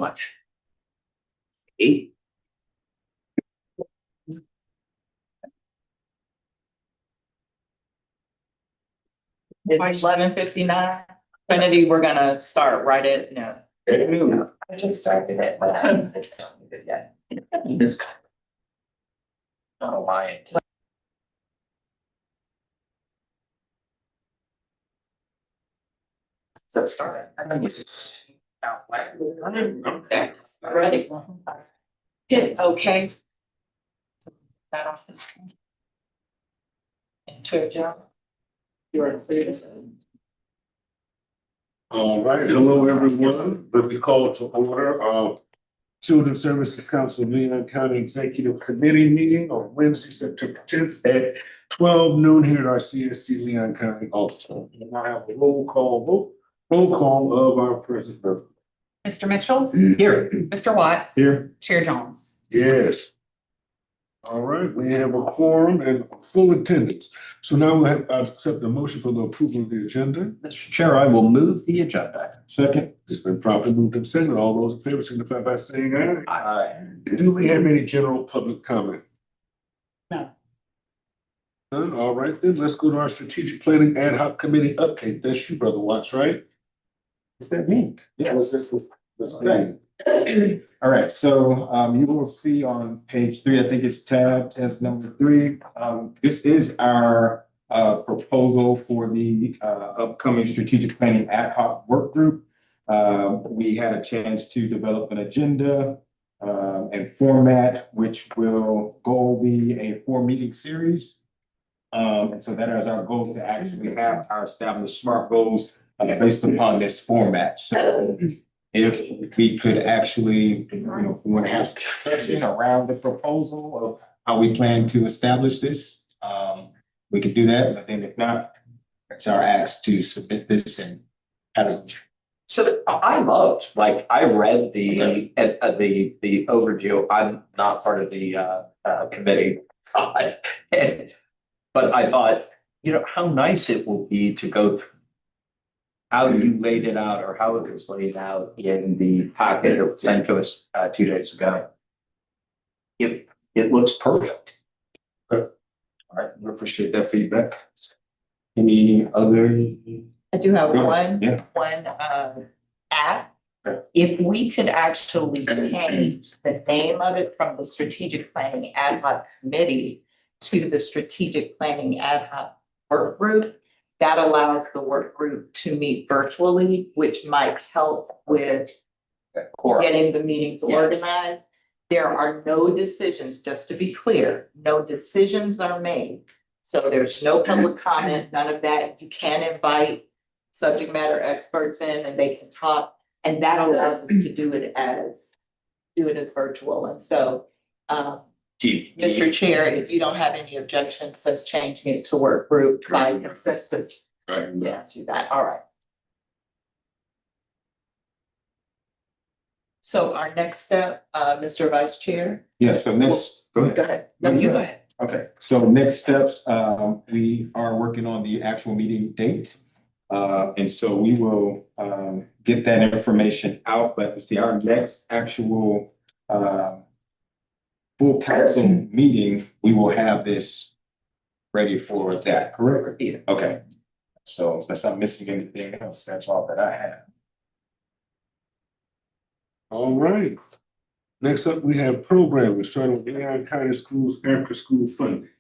much. 8. It's 11:59. Kennedy, we're gonna start right at noon. I just started it, but it's not good yet. This guy. I don't know why. So start. Ready? Hit okay. That off the screen. Into a job. You're clear to say. All right, hello, everyone. Let's be called to order. Children's Services Council Leon County Executive Committee meeting on Wednesday, September 10th at 12 noon here at our CSC Leon County office. And I have a roll call of our president. Mr. Mitchell? Here. Mr. Watts? Here. Chair Jones? Yes. All right, we have a quorum and full attendance. So now we'll have, accept the motion for the approval of the agenda. Mr. Chair, I will move the agenda. Second, it's been properly moved and seconded. All those in favor signify by saying aye. Aye. Do we have any general public comment? No. None? All right, then let's go to our strategic planning ad hoc committee update. That's you, Brother Watts, right? Does that mean? Yes. Okay. All right, so you will see on page 3, I think it's tabbed as number 3. This is our proposal for the upcoming strategic planning ad hoc work group. We had a chance to develop an agenda and format, which will be a 4-meeting series. And so that is our goal, to actually have our established SMART goals based upon this format. So if we could actually, we want to have some discussion around the proposal of how we plan to establish this, we could do that. But then if not, it's our ask to submit this and as. So I loved, I read the overview. I'm not part of the committee. But I thought, how nice it will be to go through how you laid it out, or how it was laid out in the packet that was sent to us 2 days ago. It looks perfect. All right, we appreciate that feedback. Any other? I do have Go ahead. one app. Okay. If we could actually change the name of it from the Strategic Planning Ad Hoc Committee to the Strategic Planning Ad Hoc Work Group, that allows the work group to meet virtually, which might help with getting the meetings organized. There are no decisions, just to be clear, no decisions are made. So there's no public comment, none of that. You can invite subject matter experts in and they can talk, and that allows us to do it as virtual. And so, Mr. Chair, if you don't have any objections, let's changing it to work group by consensus. Right. Yeah, do that. All right. So our next step, Mr. Vice Chair. Yeah, so next, go ahead. Go ahead. No, you go ahead. Okay, so next steps, we are working on the actual meeting date. And so we will get that information out, but see, our next actual full council meeting, we will have this ready for that, correct? Yeah. Okay, so unless I'm missing anything else, that's all that I have. All right. Next up, we have programming, starting with Leon County Schools after school funding.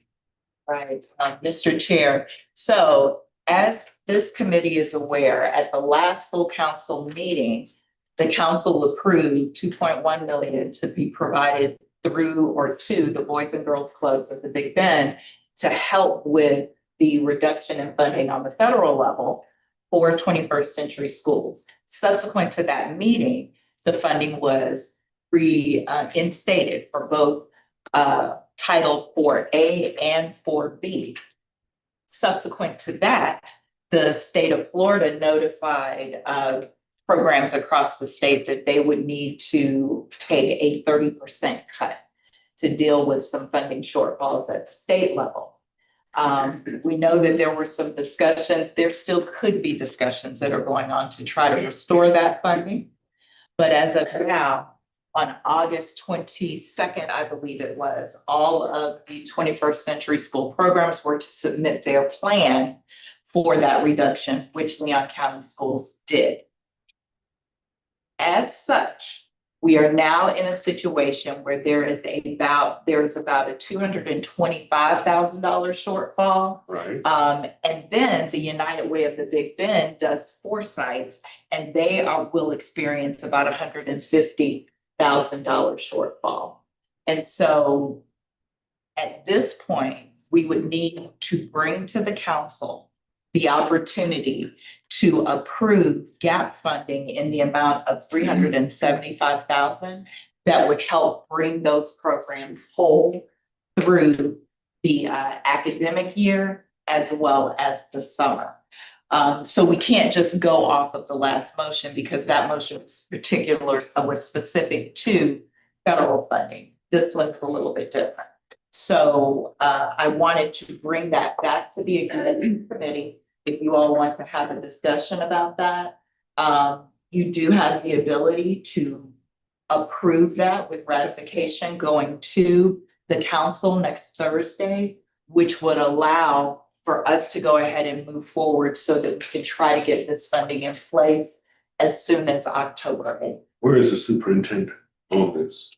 Right, Mr. Chair. So as this committee is aware, at the last full council meeting, the council approved 2.1 million to be provided through or to the Boys and Girls Clubs of the Big Bend to help with the reduction in funding on the federal level for 21st century schools. Subsequent to that meeting, the funding was reinstated for both Title 4A and 4B. Subsequent to that, the state of Florida notified programs across the state that they would need to take a 30% cut to deal with some funding shortfalls at the state level. We know that there were some discussions, there still could be discussions that are going on to try to restore that funding. But as of now, on August 22nd, I believe it was, all of the 21st Century School programs were to submit their plan for that reduction, which Leon County Schools did. As such, we are now in a situation where there is about a $225,000 shortfall. Right. And then the United Way of the Big Bend does 4 sites, and will experience about $150,000 shortfall. And so at this point, we would need to bring to the council the opportunity to approve gap funding in the amount of $375,000 that would help bring those programs whole through the academic year as well as the summer. So we can't just go off of the last motion because that motion was specific to federal funding. This one's a little bit different. So I wanted to bring that back to the executive committee. If you all want to have a discussion about that, you do have the ability to approve that with ratification going to the council next Thursday, which would allow for us to go ahead and move forward so that we can try to get this funding in place as soon as October 8th. Where is the superintendent on this?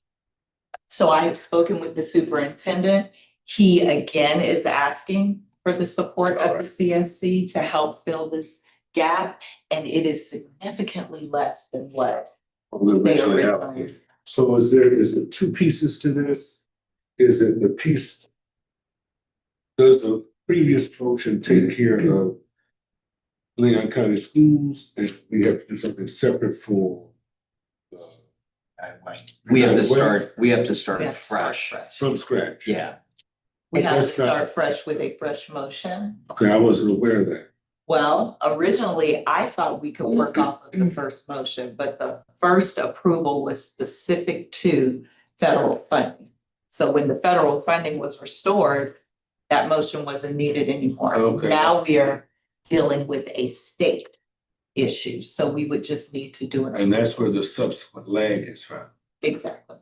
So I have spoken with the superintendent. He again is asking for the support of the CSC to help fill this gap, and it is significantly less than what We they originally originally. have. So is it 2 pieces to this? Is it the piece? Does the previous motion take care of Leon County Schools, and we have to do something separate for? We have to United Way? start, we have to start We have to start fresh. From scratch? Yeah, We have to That's not- start fresh with a fresh motion. Okay, I wasn't aware of that. Well, originally, I thought we could work off of the first motion, but the first approval was specific to federal funding. So when the federal funding was restored, that motion wasn't needed anymore. Okay. Now we are dealing with a state issue, so we would just need to do it. And that's where the subsequent lag is from. Exactly.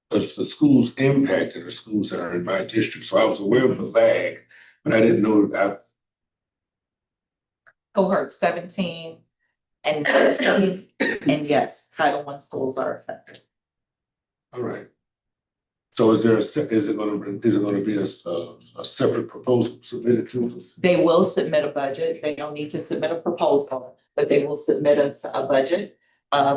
Because the schools impacted are schools that are in my district, so I was aware of the lag, but I didn't know Cohort 17 and 19, and yes, Title I schools are affected. all right. So is it gonna be a separate proposal submitted to us? They will submit a budget. They don't need to submit a proposal, but they will submit us a budget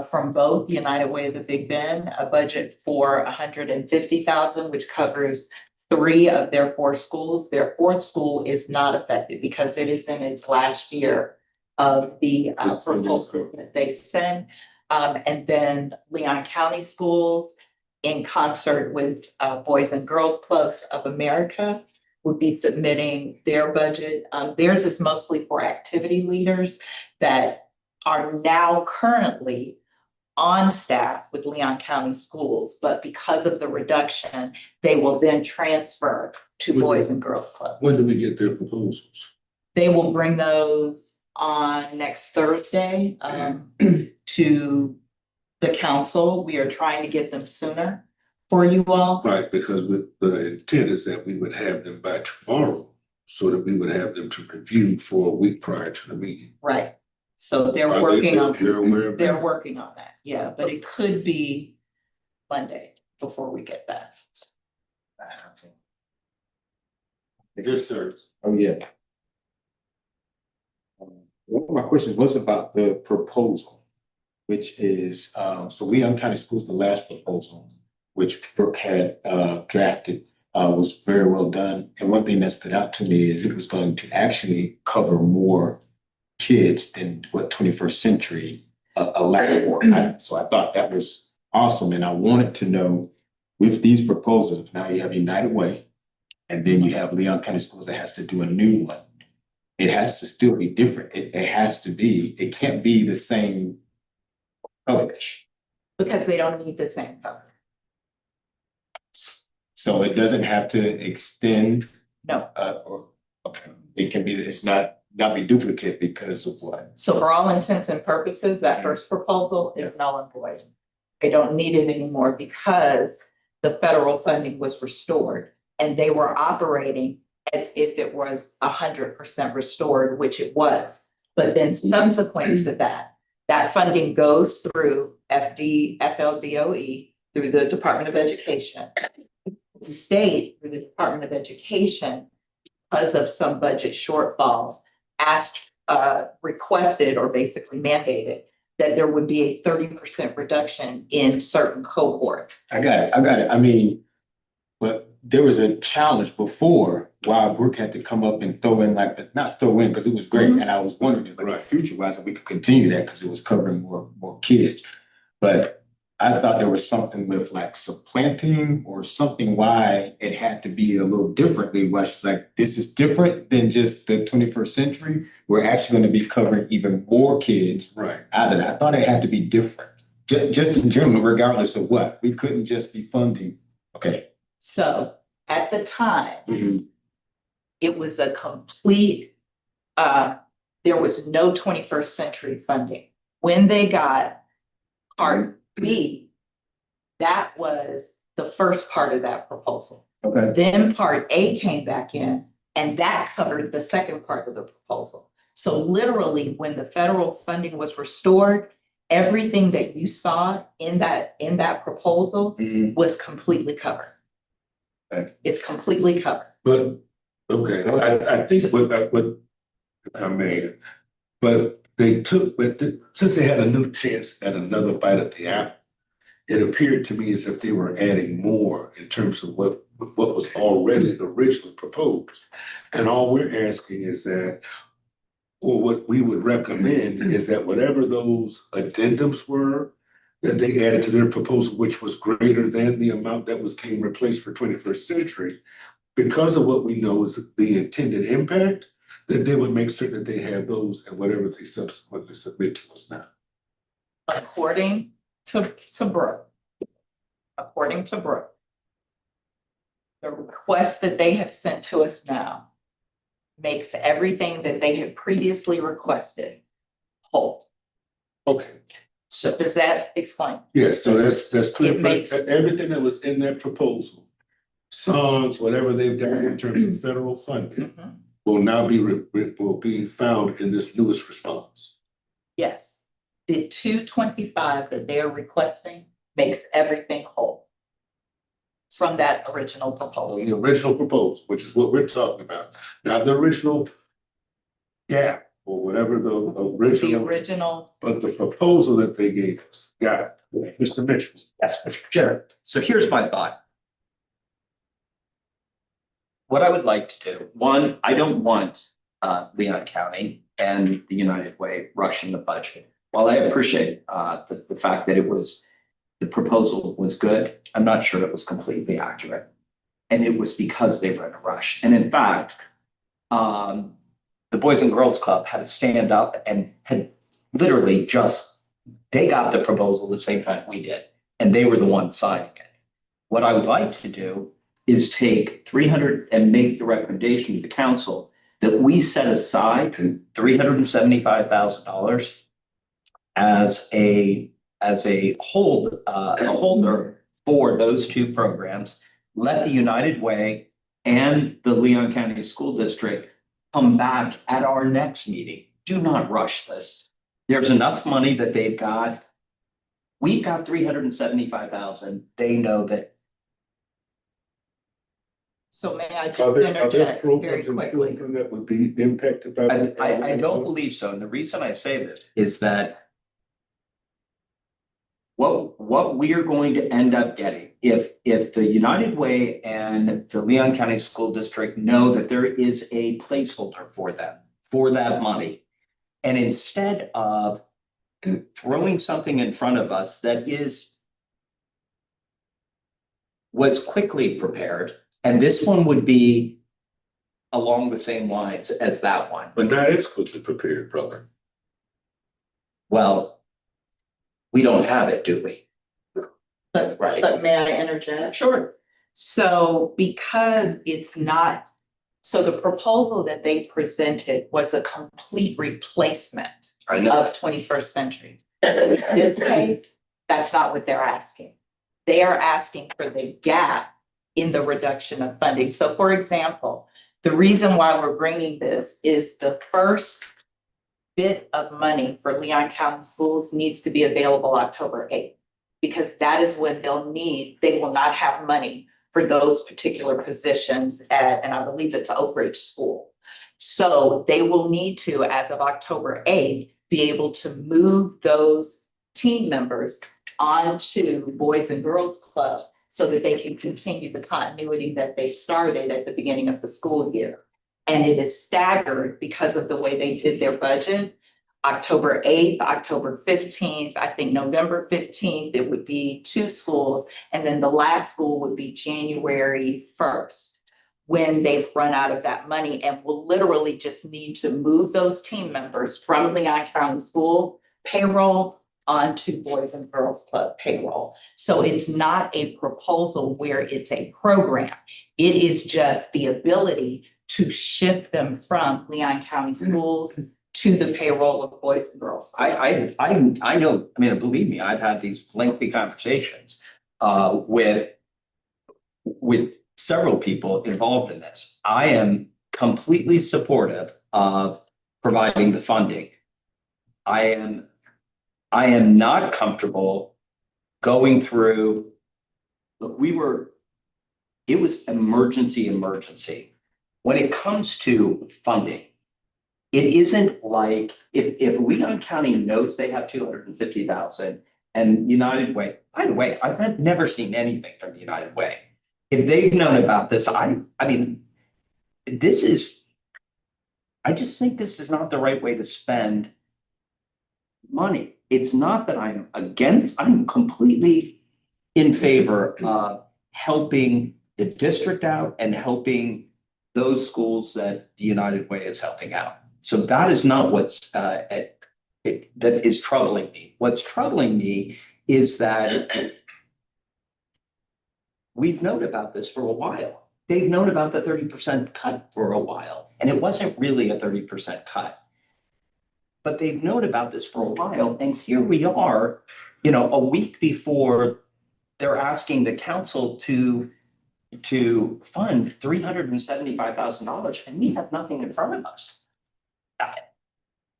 from both United Way of the Big Bend, a budget for $150,000, which covers 3 of their 4 schools. Their 4th school is not affected because it is in its last year of the proposal that they send. And then Leon County Schools, in concert with Boys and Girls Clubs of America, would be submitting their budget. Theirs is mostly for activity leaders that are now currently on staff with Leon County Schools, but because of the reduction, they will then transfer to Boys and Girls Club. When do we get their proposals? They will bring those on next Thursday to the council. We are trying to get them sooner for you all. Right, because with the intent is that we would have them by tomorrow, so that we would have them to review for a week prior to the meeting. Right. So they're Are working on, they're aware of they're that? working on that, yeah, but it could be Monday before we get that. Yes, sir. Oh, yeah. One of my questions was about the proposal, which is, so Leon County Schools, the last proposal, which Brooke had drafted, was very well done. And one thing that stood out to me is it was going to actually cover more kids than what 21st Century allowed for. So I thought that was awesome. And I wanted to know, with these proposals, now you have United Way, and then you have Leon County Schools that has to do a new one. It has to still be different. It has to be, it can't be the same coverage. Because they don't need the same cover. So it doesn't have to extend, No. or, okay, it can be, it's not be duplicate because of what? So for all intents and purposes, that first proposal is null and void. they don't need it anymore because the federal funding was restored and they were operating as if it was 100% restored, which it was. But then subsequent to that, that funding goes through FLDOE, through the Department of Education. State, through the Department of Education, because of some budget shortfalls, requested or basically mandated that there would be a 30% reduction in certain cohorts. I got it. I mean, but there was a challenge before Wild Brook had to come up and throw in not throw in because it was great. And I was wondering if like future wise, we could continue that because it was covering more kids. But I thought there was something with like supplanting or something why it had to be a little differently. Why she's like, this is different than just the 21st century. We're actually going to be covering even more kids out of that. I thought it had to be different. Just in general, regardless of what. We couldn't just be funding. Okay. So at the time, Mhm. it was a complete, there was no 21st century funding. When they got Part B, that was the first part of that proposal. Okay. Then Part A came back in, and that covered the second part of the proposal. So literally, when the federal funding was restored, everything that you saw in that proposal Mhm. was completely covered. Okay. It's completely covered. But, okay, I think what, if I may, but since they had a new chance at another bite at the apple, it appeared to me as if they were adding more in terms of what was already originally proposed. And all we're asking is that, or what we would recommend is that whatever those addendums were, that they added to their proposal, which was greater than the amount that was being replaced for 21st century, because of what we know is the intended impact, that they would make certain that they have those and whatever they subsequently submit to us now. According to Brooke, the request that they have sent to us now makes everything that they had previously requested whole. Okay, So does that explain? yes, so that's It makes- everything that was in that proposal, songs, whatever they've got in terms of federal funding, Mhm. will now will be found in this newest response. Yes. The 225 that they're requesting makes everything whole from that original proposal. The original proposal, which is what we're talking about, not the original gap or whatever the The original, original, but the proposal that they gave us. Got it. Mr. Mitchell. Yes, Mr. Chair. So here's my thought. What I would like to do, one, I don't want Leon County and the United Way rushing the budget. While I appreciate the fact that the proposal was good, I'm not sure it was completely accurate. And it was because they were in a rush. And in fact, the Boys and Girls Club had to stand up and had literally they got the proposal the same time we did, and they were the ones signing it. What I would like to do is take 300 and make the recommendation to the council that we set aside $375,000 as a holder for those two programs. Let the United Way and the Leon County School District come back at our next meeting. Do not rush this. There's enough money that they've got. We've got 375,000. They know that. so may I just Are there interject very programs and quickly? children that would be impacted by that? I don't believe so. And the reason I say this is that what we are going to end up getting, if the United Way and the Leon County School District know that there is a placeholder for them, for that money, and instead of throwing something in front of us that was quickly prepared, and this one would be along the same lines as that one. But not as quickly prepared, brother. Well, we don't have it, do we? But may I interject? Sure. So because it's not, so the proposal that they presented was a complete replacement I know. of 21st century. In this case, That's not what they're asking. They are asking for the gap in the reduction of funding. So for example, the reason why we're bringing this is the first bit of money for Leon County Schools needs to be available October 8th. Because that is when they will not have money for those particular positions and I believe it's Oak Ridge School. So they will need to, as of October 8th, be able to move those team members onto Boys and Girls Club so that they can continue the continuity that they started at the beginning of the school year. And it is staggered because of the way they did their budget. October 8th, October 15th, I think November 15th, it would be 2 schools. And then the last school would be January 1st, when they've run out of that money and will literally just need to move those team members from Leon County School payroll onto Boys and Girls Club payroll. So it's not a proposal where it's a program. It is just the ability to shift them from Leon County Schools to the payroll of Boys and Girls Club. I know, I mean, believe me, I've had these lengthy conversations with several people involved in this. I am completely supportive of providing the funding. I am not comfortable going through, look, it was emergency. When it comes to funding, it isn't like if Leon County knows they have 250,000 and United Way, by the way, I've never seen anything from the United Way. If they've known about this, I mean, I just think this is not the right way to spend money. It's not that I'm completely in favor of helping the district out and helping those schools that the United Way is helping out. So that is not that is troubling me. What's troubling me is that we've known about this for a while. They've known about the 30% cut for a while, and it wasn't really a 30% cut. But they've known about this for a while, and here we are, a week before they're asking the council to fund $375,000, and we have nothing in front of us.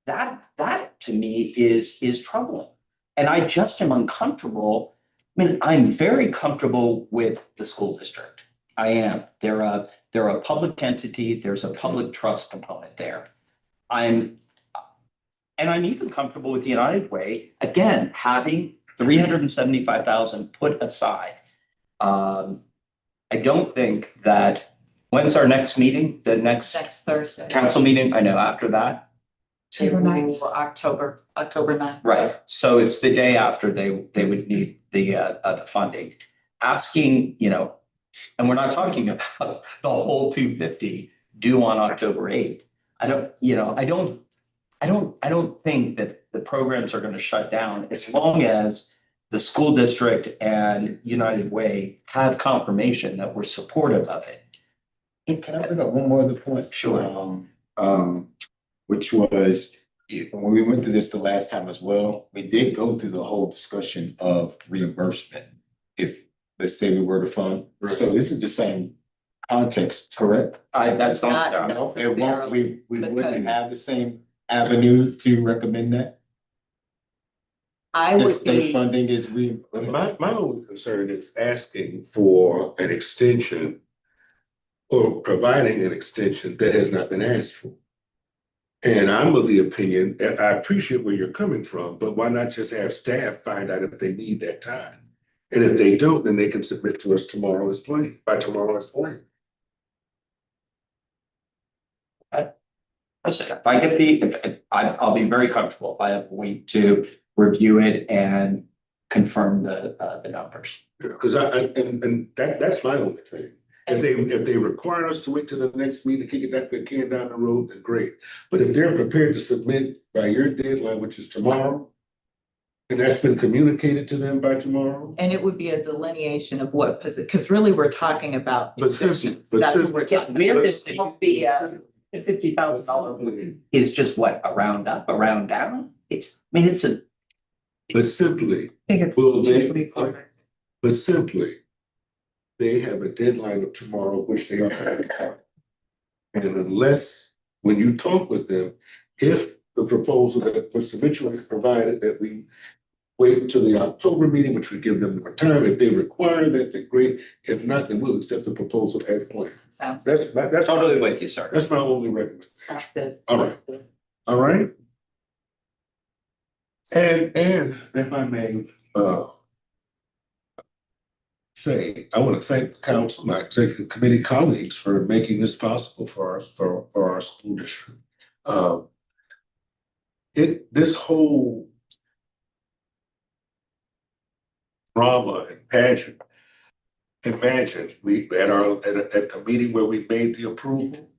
That to me is troubling. And I just am uncomfortable. I mean, I'm very comfortable with the school district. I am. They're a public entity. There's a public trust component there. I'm even comfortable with the United Way, again, having 375,000 put aside. I don't think that, when's our next meeting? The next Thursday. council meeting? I know after that. October 9th. October 9th. Right, so it's the day after they would need the funding. Asking, and we're not talking about the whole 250 due on October 8th. I don't think that the programs are gonna shut down as long as the school district and United Way have confirmation that we're supportive of it. And can I bring up one more other point? Sure. Which was, when we went through this the last time as well, we did go through the whole discussion of reimbursement. If, let's say we were to fund, so this is the same context, correct? That's Not not, It won't, we Because- wouldn't have the same avenue to recommend that? I The would state be, funding is My only concern is asking for an extension or providing an extension that has not been asked for. And I'm of the opinion, and I appreciate where you're coming from, but why not just have staff find out if they need that time? And if they don't, then they can submit to us tomorrow as planned, by tomorrow as planned. listen, if I get I'll be very comfortable if I have a week to review it and confirm the numbers. Because that's my only thing. If they require us to wait till the next meeting to kick it back the can down the road, then great. But if they're prepared to submit by your deadline, which is tomorrow, and that's been communicated to them by tomorrow. and it would be a delineation of what position, because really we're talking about But simply- positions. but That's what simply- we're talking Where about. is It won't be a, the $50,000 is just what, a round up, a round down? It's But simply, Because will they, but simply, they have a deadline of tomorrow, which they are. And unless, when you talk with them, if the proposal that was eventually provided, that we wait until the October meeting, which would give them more time. If they require that, then great. If not, then we'll accept the proposal as planned. Sounds good. That's Totally with you, sir. that's my only recommendation. Sounds good. All right. All right. And if I may, say, I want to thank the council, my executive committee colleagues for making this possible for us, for our school district. This whole drama and pageant, imagine we, at the meeting where we made the approval,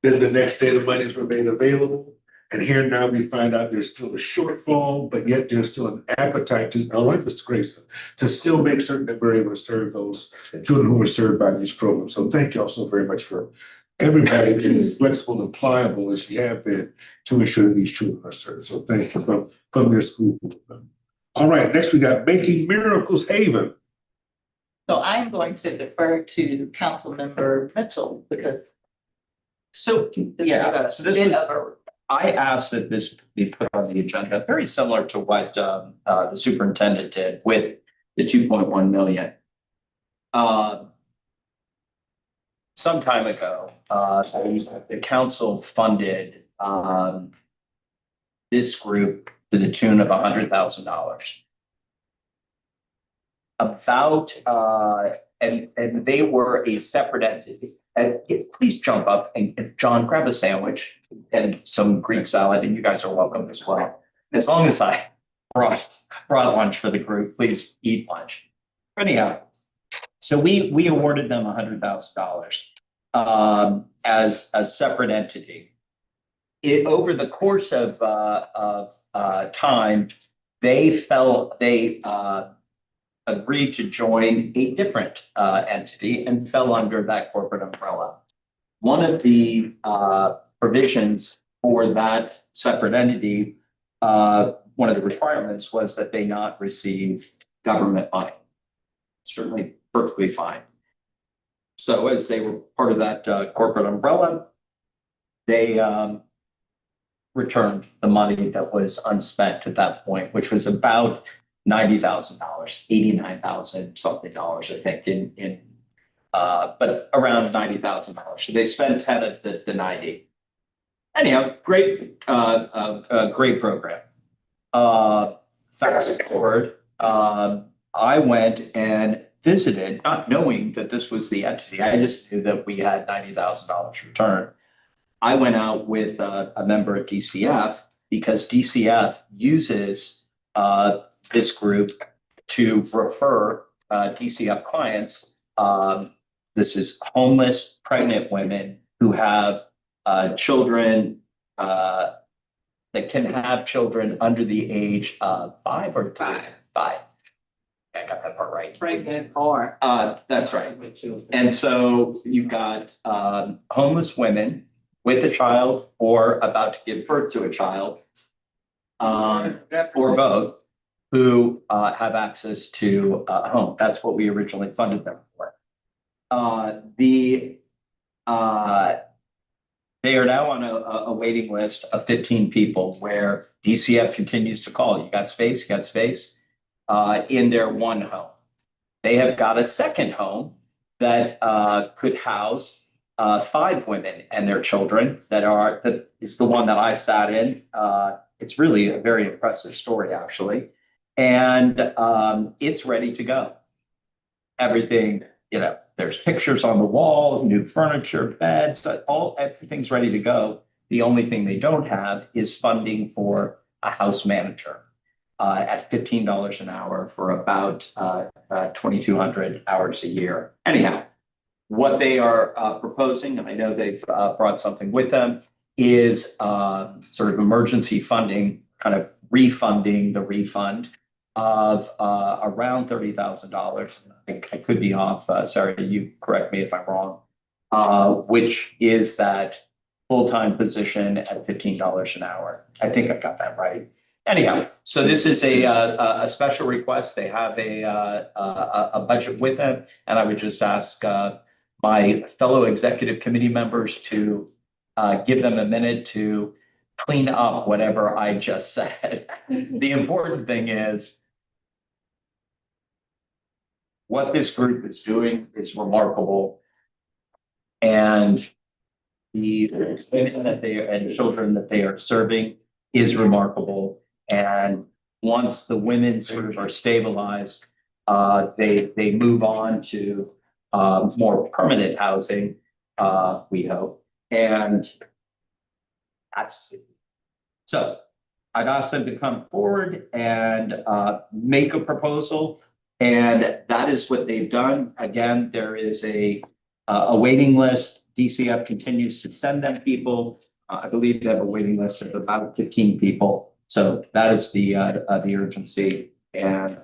then the next day the monies were made available. And here now we find out there's still a shortfall, but yet there's still an appetite to, like Mr. Grayson, to still make certain that we're able to serve those children who are served by these programs. So thank you all so very much for everybody being as flexible and pliable as you have been to ensure that these children are served. So thank you from their school. All right, next we got Making Miracles Haven. So I'm going to defer to Councilmember Mitchell because So, yeah, so this bit was, of a I asked that this be put on the agenda, very similar to what the superintendent did with the 2.1 million. Some time ago, the council funded this group to the tune of $100,000. And they were a separate entity. And please jump up and John, grab a sandwich and some Greek salad, and you guys are welcome as well. As long as I brought lunch for the group, please eat lunch. Anyhow, so we awarded them $100,000 as a separate entity. Over the course of time, they agreed to join a different entity and fell under that corporate umbrella. One of the provisions for that separate entity, one of the requirements was that they not receive government money. Certainly perfectly fine. So as they were part of that corporate umbrella, they returned the money that was unspent at that point, which was about $90,000, $89,000 something dollars, I think, but around $90,000. So they spent 10 of the 90. Anyhow, great program. Fast forward, I went and visited, not knowing that this was the entity. I just knew that we had $90,000 returned. I went out with a member of DCF because DCF uses this group to refer DCF clients. This is homeless pregnant women who have children that can have children under the age of 5 or 5. I got that part right. pregnant or. That's right. And so you've got homeless women with a child or about to give birth to a child, or both, who have access to a home. That's what we originally funded them for. They are now on a waiting list of 15 people where DCF continues to call. You got space? You got space? In their one home. They have got a second home that could house 5 women and their children that is the one that I sat in. It's really a very impressive story, actually. And it's ready to go. Everything, there's pictures on the walls, new furniture, beds, everything's ready to go. The only thing they don't have is funding for a house manager at $15 an hour for about 2,200 hours a year. Anyhow, what they are proposing, and I know they've brought something with them, is sort of emergency funding, kind of refunding the refund of around $30,000. I could be off. Sorry, you correct me if I'm wrong. Which is that full-time position at $15 an hour. I think I got that right. anyhow, so this is a special request. They have a budget with them. And I would just ask, my fellow executive committee members to, give them a minute to clean up whatever I just said. The important thing is what this group is doing is remarkable. And the women that they and children that they are serving is remarkable. And once the women sort of are stabilized, they move on to more permanent housing, we hope. And that's so I've asked them to come forward and make a proposal. And that is what they've done. Again, there is a waiting list. DCF continues to send them people. I believe they have a waiting list of about 15 people. So that is the urgency. And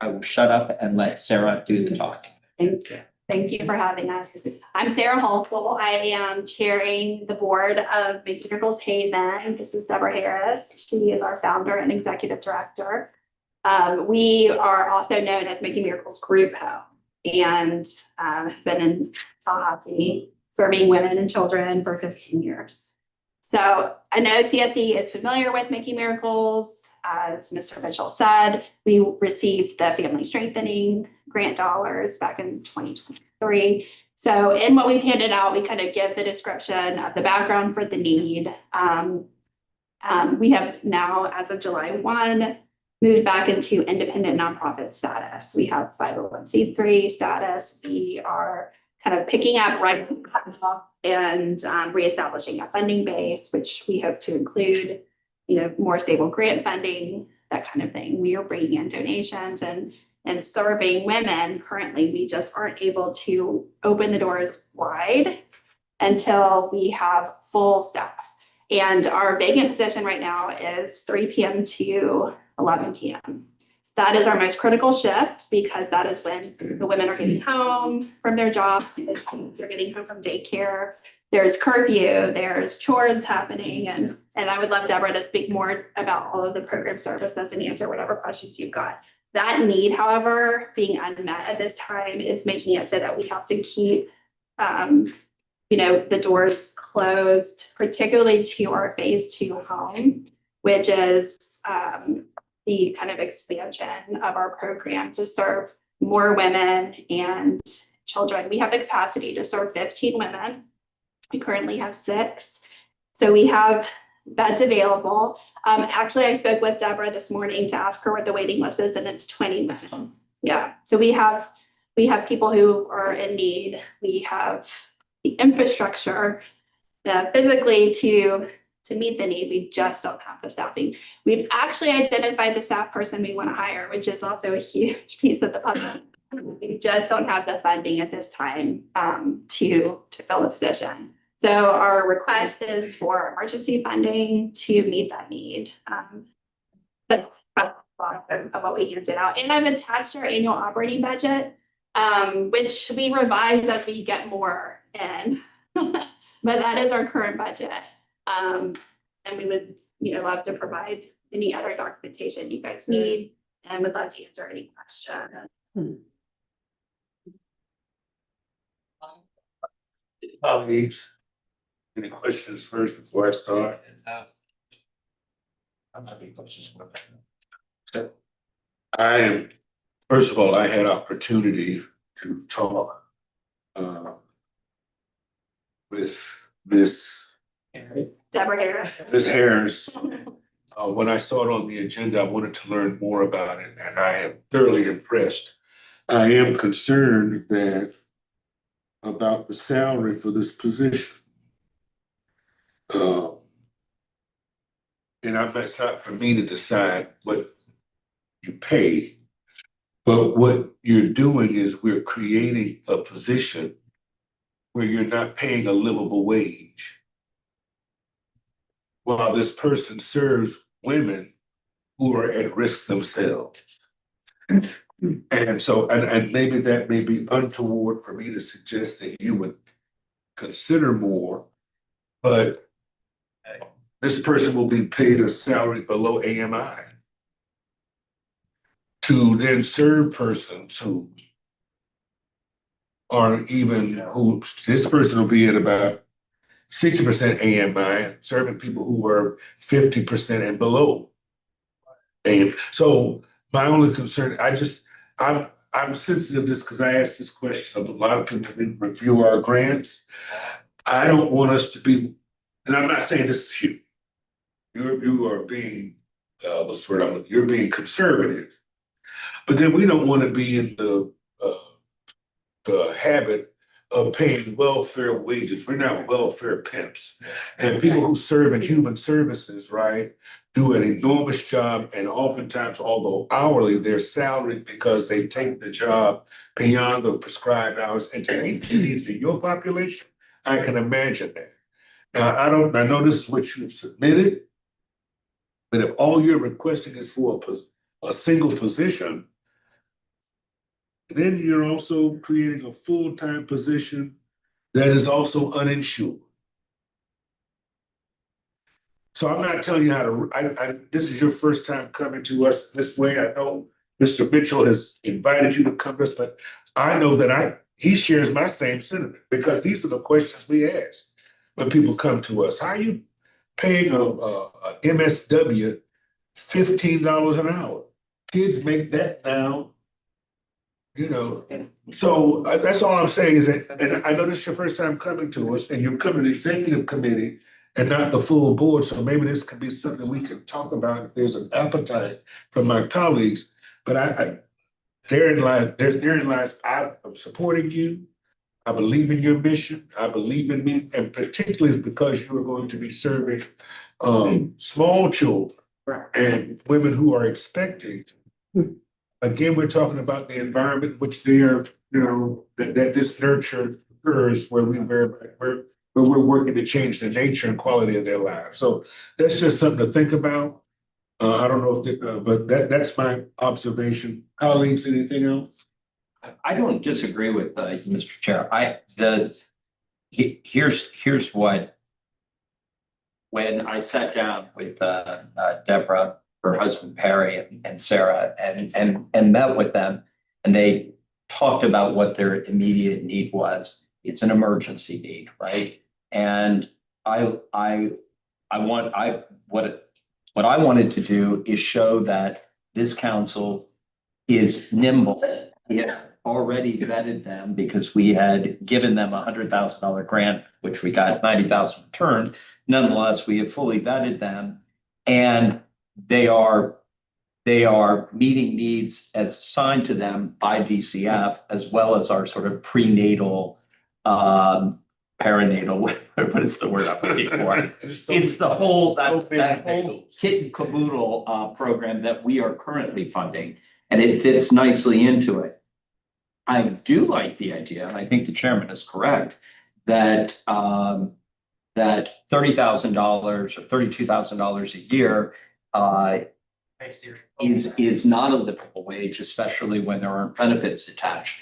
I will shut up and let Sarah do the talking. Thank you. Thank you for having us. I'm Sarah Halsell. I am chairing the board of Making Miracles Haven. This is Deborah Harris. She is our founder and executive director. We are also known as Making Miracles Group Home and have been in Tallahassee serving women and children for 15 years. So I know CSC is familiar with Making Miracles. As Mr. Mitchell said, we received the Family Strengthening Grant dollars back in 2023. So in what we've handed out, we kind of give the description of the background for the need. We have now, as of July 1, moved back into independent nonprofit status. We have 501c3 status. We are kind of picking up right and reestablishing a funding base, which we hope to include, more stable grant funding, that kind of thing. We are bringing in donations and serving women. Currently, we just aren't able to open the doors wide until we have full staff. And our vacant position right now is 3 p.m. to 11 p.m. That is our most critical shift because that is when the women are getting home from their job, the kids are getting home from daycare. There's curfew, there's chores happening, and I would love Deborah to speak more about all of the program services and answer whatever questions you've got. That need, however, being unmet at this time is making it so that we have to keep, the doors closed, particularly to our phase 2 home, which is the kind of expansion of our program to serve more women and children. We have the capacity to serve 15 women. We currently have 6. So we have beds available. Actually, I spoke with Deborah this morning to ask her what the waiting list is, and it's 20 women. Yeah. So we have people who are in need. We have the infrastructure physically to meet the need. We just don't have the staffing. We've actually identified the staff person we want to hire, which is also a huge piece of the puzzle. We just don't have the funding at this time to fill the position. So our request is for emergency funding to meet that need. But of what we handed out. And I've attached our annual operating budget, which we revise as we get more in. But that is our current budget. And we would, love to provide any other documentation you guys need and would love to answer any question. Colleagues, any questions first before I start? First of all, I had opportunity to talk with Deborah Harris. Ms. Harris. When I saw it on the agenda, I wanted to learn more about it, and I am thoroughly impressed. I am concerned about the salary for this position. It's not for me to decide what you pay, but what you're doing is we're creating a position where you're not paying a livable wage, while this person serves women who are at risk themselves. And so, and maybe that may be untoward for me to suggest that you would consider more, but this person will be paid a salary below AMI to then serve persons who aren't even, who, this person will be at about 60% AMI, serving people who are 50% and below. And so my only concern, I'm sensitive to this because I asked this question of a lot of people that review our grants. I don't want us to be, and I'm not saying this is you. You are being, what's the word? You're being conservative. But then we don't want to be in the habit of paying welfare wages. We're not welfare pimps. And people who serve in human services, right, do an enormous job. And oftentimes, although hourly, they're salaried because they take the job beyond the prescribed hours and to meet the needs of your population. I can imagine that. Now, I know this is what you've submitted, but if all you're requesting is for a single position, then you're also creating a full-time position that is also uninsured. So I'm not telling you how to, this is your first time coming to us this way. I know Mr. Mitchell has invited you to come to us, but I know that he shares my same sentiment because these are the questions we ask when people come to us. How are you paying a MSW $15 an hour? Kids make that now. So that's all I'm saying is that, and I know this is your first time coming to us and you're coming to the executive committee and not the full board. So maybe this could be something we can talk about if there's an appetite from my colleagues. But therein lies, I'm supporting you. I believe in your mission. I believe in me, and particularly because you are going to be serving small children and women who are expecting. Again, we're talking about the environment in which they are, that this nurture occurs where we're working to change the nature and quality of their lives. So that's just something to think about. I don't know if, but that's my observation. Colleagues, anything else? I don't disagree with Mr. Chair. Here's what, when I sat down with Deborah, her husband Perry, and Sarah, and met with them, and they talked about what their immediate need was. It's an emergency need, right? And what I wanted to do is show that this council is nimble. We had already vetted them because we had given them $100,000 grant, which we got 90,000 returned. Nonetheless, we have fully vetted them, and they are meeting needs as assigned to them by DCF, as well as our sort of prenatal, perinatal, what is the word I'm looking for? It's the whole, that whole kit and caboodle program that we are currently funding, and it fits nicely into it. I do like the idea, and I think the chairman is correct, that that $30,000 or $32,000 a year is not a livable wage, especially when there aren't benefits attached.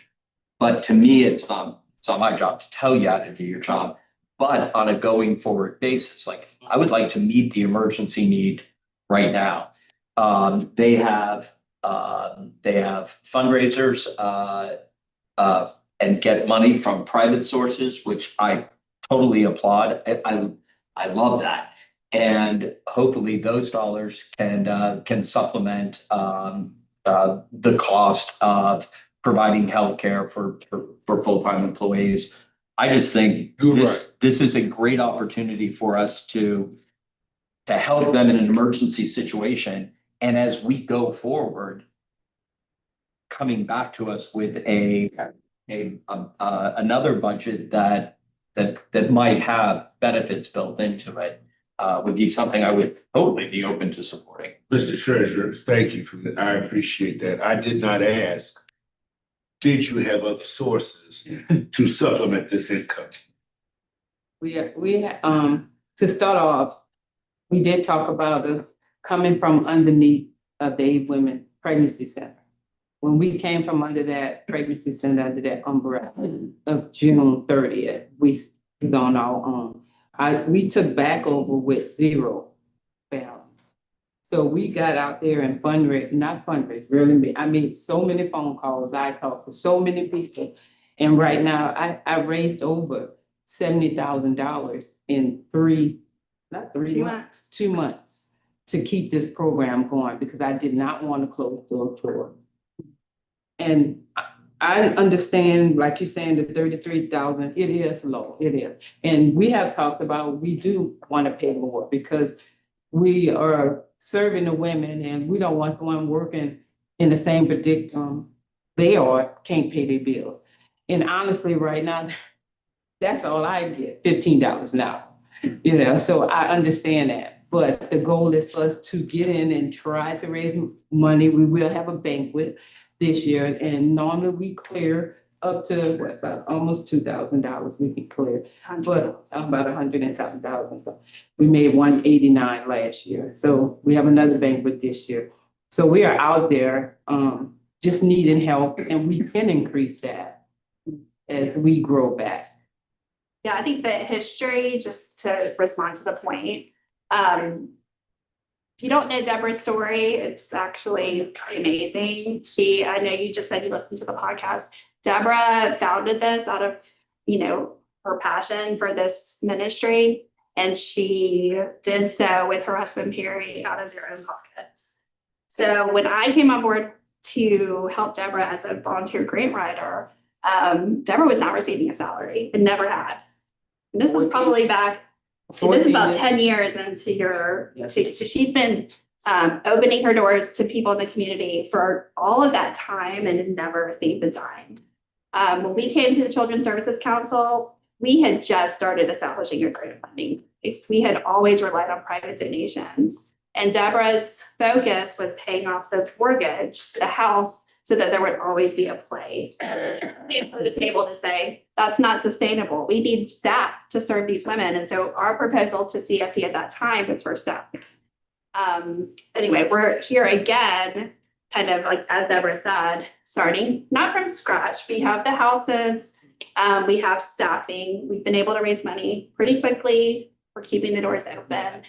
But to me, it's not my job to tell you how to do your job. But on a going forward basis, like I would like to meet the emergency need right now. They have fundraisers and get money from private sources, which I totally applaud. I love that. And hopefully those dollars can supplement the cost of providing healthcare for full-time employees. I just think this is a great opportunity for us to help them in an emergency situation. And as we go forward, coming back to us with another budget that might have benefits built into it, would be something I would totally be open to supporting. Mr. Treasurer, thank you for that. I appreciate that. I did not ask, did you have other sources to supplement this income? To start off, we did talk about us coming from underneath the Aid Women Pregnancy Center. When we came from under that pregnancy center, under that umbrella of June 30th, we was on our own. We took back over with zero So we got out there and not fundraise, really, I made so many phone calls, I talked to so many people. And right now, I raised over $70,000 in not 3 2 months, months. 2 months to keep this program going because I did not want to close the door. And I understand, like you're saying, the 33,000, it is low, it is. And we have talked about, we do want to pay more because we are serving the women and we don't want someone working in the same predicament they are, can't pay their bills. And honestly, right now, that's all I get, $15 an hour. You know, so I understand that. But the goal is for us to get in and try to raise money. We will have a banquet this year, and normally we clear up to about almost $2,000 we can clear, but about 100 and something thousand. We made 189 last year, so we have another banquet this year. So we are out there just needing help, and we can increase that as we grow back. Yeah, I think the history, just to respond to the point, if you don't know Deborah's story, it's actually amazing. I know you just said you listened to the podcast. Deborah founded this out of, her passion for this ministry. And she did so with her husband, Perry, out of their own pockets. So when I came on board to help Deborah as a volunteer grant writer, Deborah was not receiving a salary and never had. And this was probably back. This is about 10 years into so she's been opening her doors to people in the community for all of that time and has never received a dime. When we came to the Children's Services Council, we had just started establishing a grant funding. We had always relied on private donations. And Deborah's focus was paying off the mortgage to the house so that there would always be a place. We had put the table to say, that's not sustainable. We need staff to serve these women. And so our proposal to CSC at that time was for staff. Anyway, we're here again, kind of like, as Deborah said, starting not from scratch. We have the houses, we have staffing. We've been able to raise money pretty quickly. We're keeping the doors open.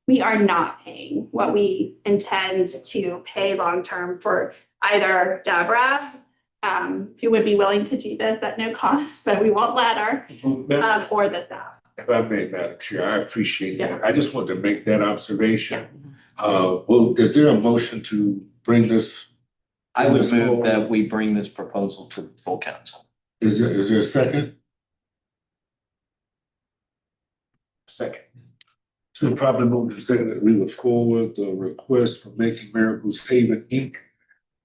We are not paying what we intend to pay long-term for either Deborah, who would be willing to do this at no cost, but we won't let her, or the staff. If I may, Madam Chair, I appreciate that. Yeah. I just wanted to make that observation. Well, is there a motion to bring this? I would move that we bring this proposal to full council. Is there a second? Second. It's been probably moved and seconded that we would forward the request for Making Miracles Haven Inc.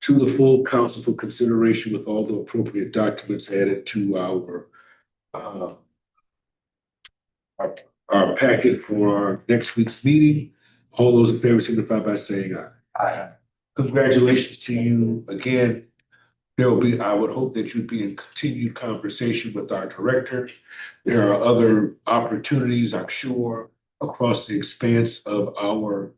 to the full council for consideration with all the appropriate documents added to our packet for our next week's meeting. All those in favor signify by saying aye. Aye. Congratulations to you again. I would hope that you'd be in continued conversation with our director. There are other opportunities, I'm sure, across the expanse of our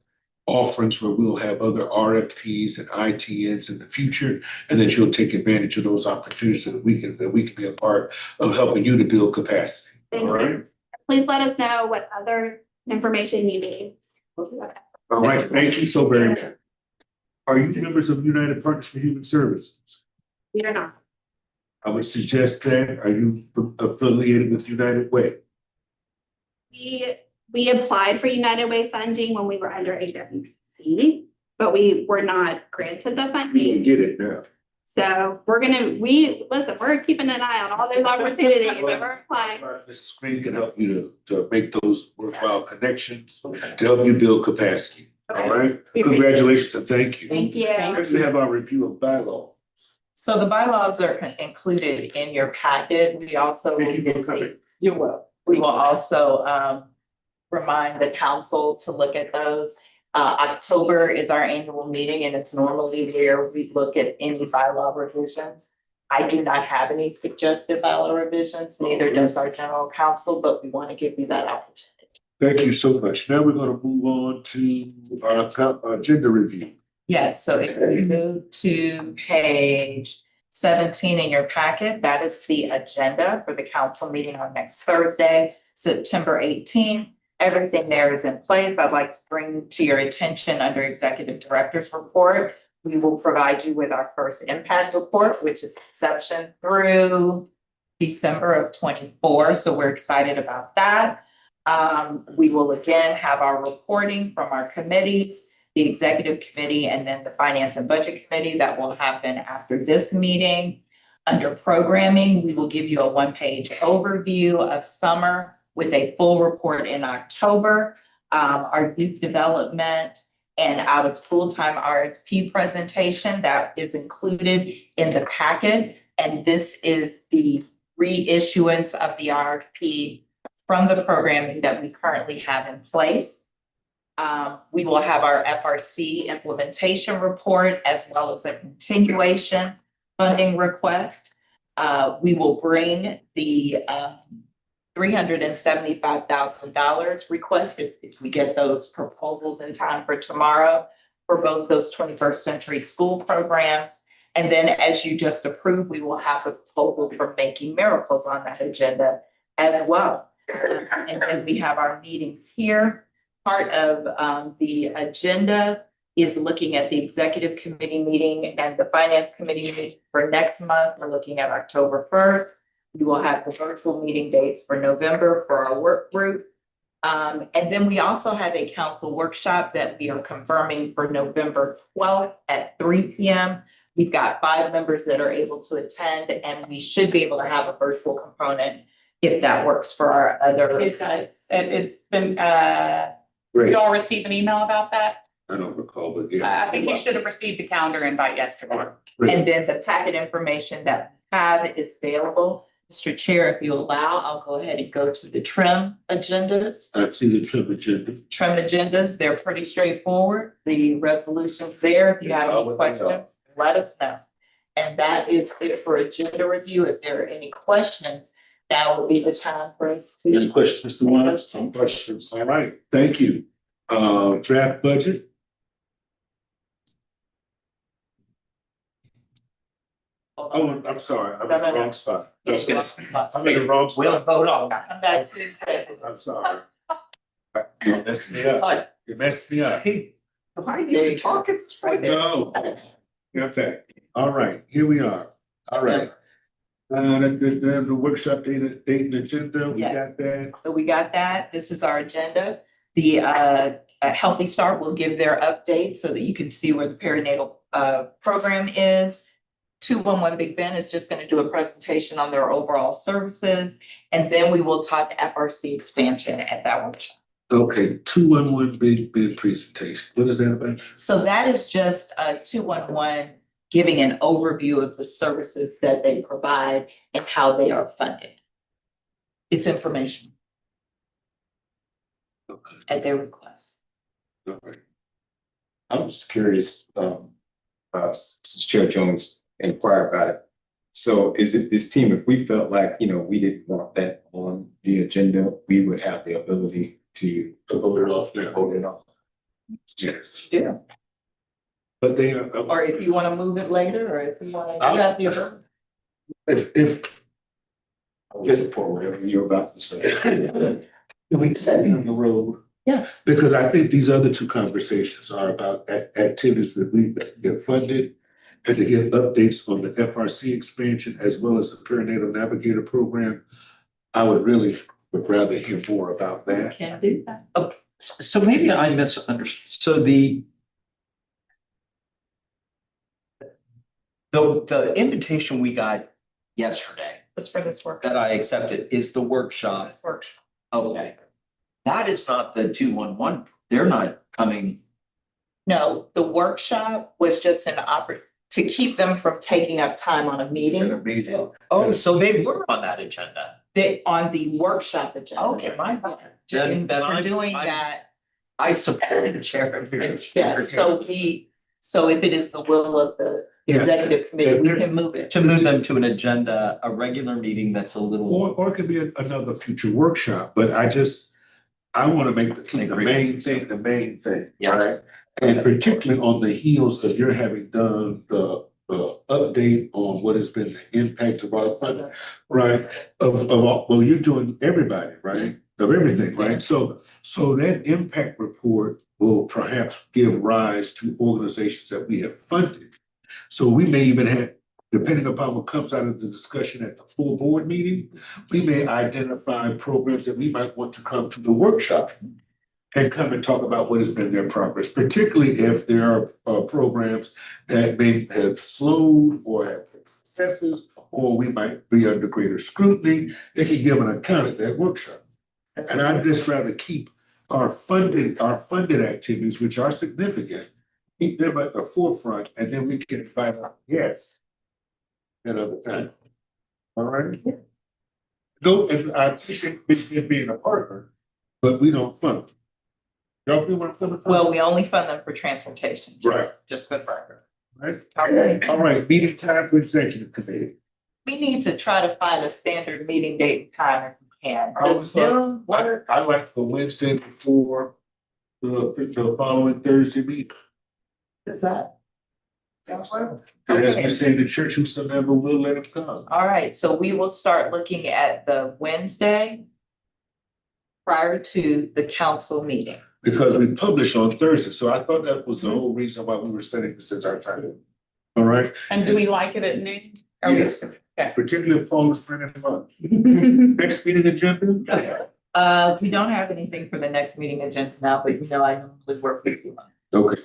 offerings where we'll have other RFPs and ITNs in the future, and that you'll take advantage of those opportunities so that we can be a part of helping you to build capacity. Thank All right. you. Please let us know what other information you need. We'll do that. All right. Thank you so very much. Are you members of United Partners for Human Services? We are not. I would suggest that. Are you affiliated with United Way? We applied for United Way funding when we were under AWC, but we were not granted the You can funding. get it now. So we're keeping an eye on all those opportunities and we're applying. Mrs. Green can help you to make those worthwhile connections to help you build capacity. All right? Congratulations and thank you. Thank you. Next, we have our review of bylaw. So the bylaws are included in your packet. We also. Thank you for coming. You're welcome. We will also remind the council to look at those. October is our annual meeting and it's normally where we look at any bylaw revisions. I do not have any suggested bylaw revisions, neither does our general counsel, but we want to give you that opportunity. Thank you so much. Now we're going to move on to our agenda review. Yes, so if you move to page 17 in your packet, that is the agenda for the council meeting on next Thursday, September 18th. Everything there is in place. I'd like to bring to your attention under Executive Director's Report. We will provide you with our first impact report, which is inception through December of 24. So we're excited about that. We will again have our reporting from our committees, the Executive Committee, and then the Finance and Budget Committee. That will happen after this meeting. Under programming, we will give you a one-page overview of summer with a full report in October. Our youth development and out of school time RFP presentation that is included in the packet. And this is the reissuance of the RFP from the programming that we currently have in place. We will have our FRC implementation report as well as a continuation funding request. We will bring the $375,000 request if we get those proposals in time for tomorrow for both those 21st century school programs. And then as you just approved, we will have a proposal for Making Miracles on that agenda as well. And then we have our meetings here. Part of the agenda is looking at the executive committee meeting and the finance committee meeting for next month. We're looking at October 1st. We will have the virtual meeting dates for November for our work group. And then we also have a council workshop that we are confirming for November 12th at 3 p.m. We've got 5 members that are able to attend, and we should be able to have a virtual component if that works for our other. It does. It's been, Great. you all received an email about that? I don't recall, but yeah. I think you should have received the calendar invite yesterday. And then the packet information that we have is available. Mr. Chair, if you allow, I'll go ahead and go to the trim agendas. I've seen the trip agenda. Trim agendas, they're pretty straightforward. The resolutions there, if you have any questions, let us know. And that is it for agenda review. If there are any questions, that will be the time for us to. Any questions, Mr. Wise? No questions. All right, thank you. Draft budget. Oh, I'm sorry, I'm in the wrong spot. I'm in the wrong We'll spot. vote on that. Come back Tuesday. I'm sorry. You messed me up. You messed me up. Hey, why are you talking this way? No. Okay, all right, here we are. All right. The workshop date and agenda, we Yeah. got that. So we got that. This is our agenda. The Healthy Start will give their update so that you can see where the perinatal program is. 211 Big Ben is just going to do a presentation on their overall services. And then we will talk FRC expansion at that workshop. Okay, 211 big presentation. What is that about? So that is just 211 giving an overview of the services that they provide and how they are funded. It's information Okay, at their request. all right. I'm just curious, since Chair Jones inquired about it. So is it this team, if we felt like, we didn't want that on the agenda, we would have the ability to vote it off now. vote it off? Yes, Yeah. but they Or if you want to move it later, or if you want to. if I would support whatever you're about to say. we set it on the road. Yes. Because I think these other two conversations are about activities that we get funded and to get updates on the FRC expansion as well as the perinatal navigator program. I would rather hear more about that. Can do that. So maybe I misunderstood. So the invitation we got yesterday Just for this work. that I accepted is the workshop. This workshop. Okay. That is not the 211. They're not coming. No, the workshop was just an to keep them from taking up time on a meeting. Oh, so they were on that agenda. On the workshop agenda. Okay, my bad. And Then for I'm- doing I'm- that, I support the chair of your. yeah, so if it is the will of the Yeah. executive committee, we can move it. To move them to an agenda, a regular meeting that's a little. Or it could be another future workshop, but I want to keep the Agree. main thing, the main thing, Yes. right? And particularly on the heels of your having done the update on what has been the impact of our funding, right? Of all, well, you're doing everybody, right? Of everything, right? So So that impact report will perhaps give rise to organizations that we have funded. So we may even have, depending upon what comes out of the discussion at the full board meeting, we may identify programs that we might want to come to the workshop and come and talk about what has been their progress, particularly if there are programs that may have slowed or have successes, or we might be under greater scrutiny. They can give an account at that workshop. And I'd just rather keep our funded activities, which are significant, keep them at the forefront, and then we can invite our guests another time. All right? No, and I appreciate it being a partner, but we don't fund. Y'all feel what I'm coming from? Well, we only fund them for transportation. Right. Just for the record. Right? Okay. All right, meeting time for executive committee. We need to try to find a standard meeting date and time if we can. I Does was, Zoom work? I like the Wednesday before the following Thursday meeting. Does that? Does that work? And as Okay. we say in the church, whosoever will let him come. All right, so we will start looking at the Wednesday prior to the council meeting. Because we publish on Thursday, so I thought that was the whole reason why we were setting this as our time. All right, And do we like it at noon? Or we- Yes. Okay. particularly if Paul is printing lunch. Next meeting agenda? We don't have anything for the next meeting agenda now, but you know, I normally work with you. Okay.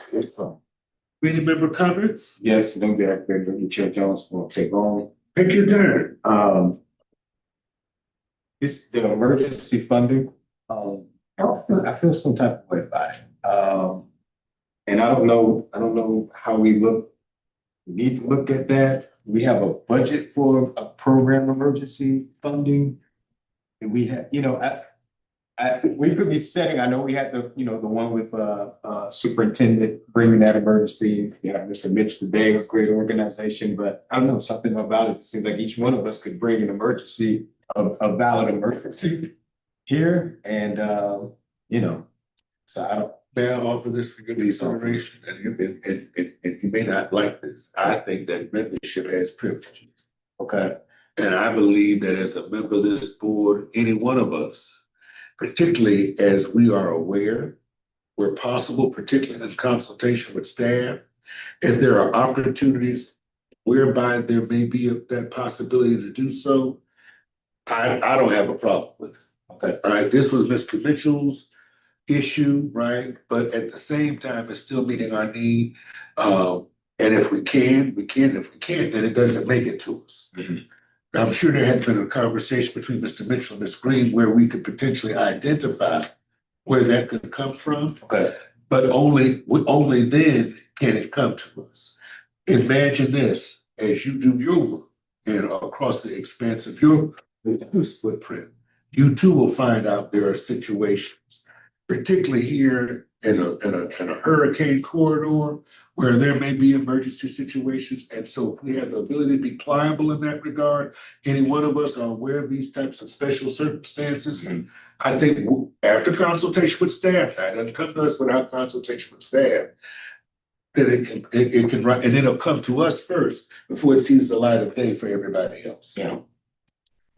Committee member comments? Yes, don't be active, Chair Jones will take on. Take your turn. This, the emergency funding, I feel some type of way about it. And I don't know how we need to look at that. We have a budget for a program emergency funding. And we have, we could be setting, I know we had the one with, superintendent bringing that emergency. We have Mr. Mitch today, it's a great organization, but I don't know, something about it. It seems like each one of us could bring an emergency, a valid emergency here and, so I don't. May I offer this for your consideration? And you may not like this. I think that membership has privileges. Okay. And I believe that as a member of this board, any one of us, particularly as we are aware, where possible, particularly in consultation with staff, if there are opportunities whereby there may be that possibility to do so, I don't have a problem with it. Okay. All right, this was Mr. Mitchell's issue, right? But at the same time, it's still meeting our need. And if we can, we can. If we can't, then it doesn't make it to us. Mhm. I'm sure there had been a conversation between Mr. Mitchell and Ms. Green where we could potentially identify where that could come from, Okay. but only then can it come to us. Imagine this, as you do your work and across the expanse of your footprint, you too will find out there are situations, particularly here in a hurricane corridor, where there may be emergency situations. And so if we have the ability to be pliable in that regard, any one of us are aware of these types of special circumstances. And I think after consultation with staff, now it doesn't come to us without consultation with staff, that it can run, and it'll come to us first before it sees the light of day for everybody else. Yeah.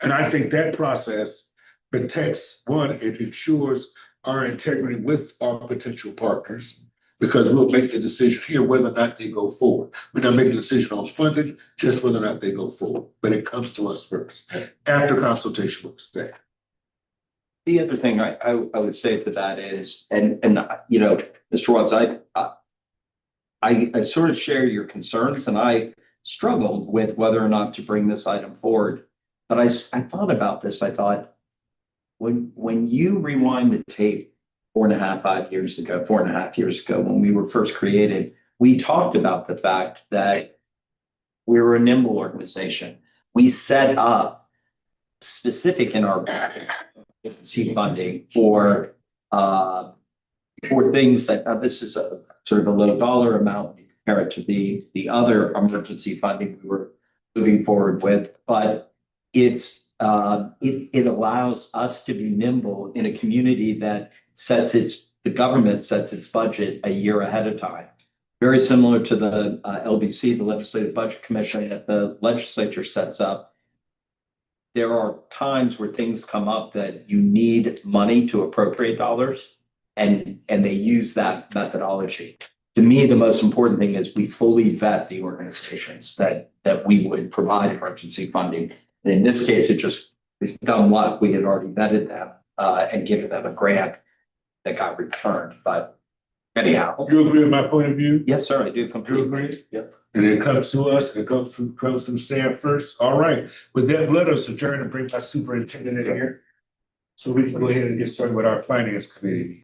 And I think that process protects, one, it ensures our integrity with our potential partners, because we'll make the decision here whether or not they go forward. We're not making a decision on funding, just whether or not they go forward, but it comes to us first, after consultation with staff. The other thing I would say to that is, Mr. Watts, I sort of share your concerns, and I struggled with whether or not to bring this item forward. But I thought about this, I thought, when you rewind the tape 4.5 years ago, when we were first created, we talked about the fact that we were a nimble organization. We set up specific in our seed funding for things that, this is a sort of a low dollar amount compared to the other emergency funding we were moving forward with, but it allows us to be nimble in a community that the government sets its budget a year ahead of time. Very similar to the LBC, the Legislative Budget Commission, that the legislature sets up there are times where things come up that you need money to appropriate dollars, and they use that methodology. To me, the most important thing is we fully vet the organizations that we would provide emergency funding. And in this case, it's dumb luck. We had already vetted them and given them a grant that got returned. But anyhow, You agree with my point of view? yes, sir, I do You completely. agree? Yep. And it comes to us, it comes from staff first. All right, with that, let us adjourn and bring my superintendent in here. So we can go ahead and get started with our finance committee.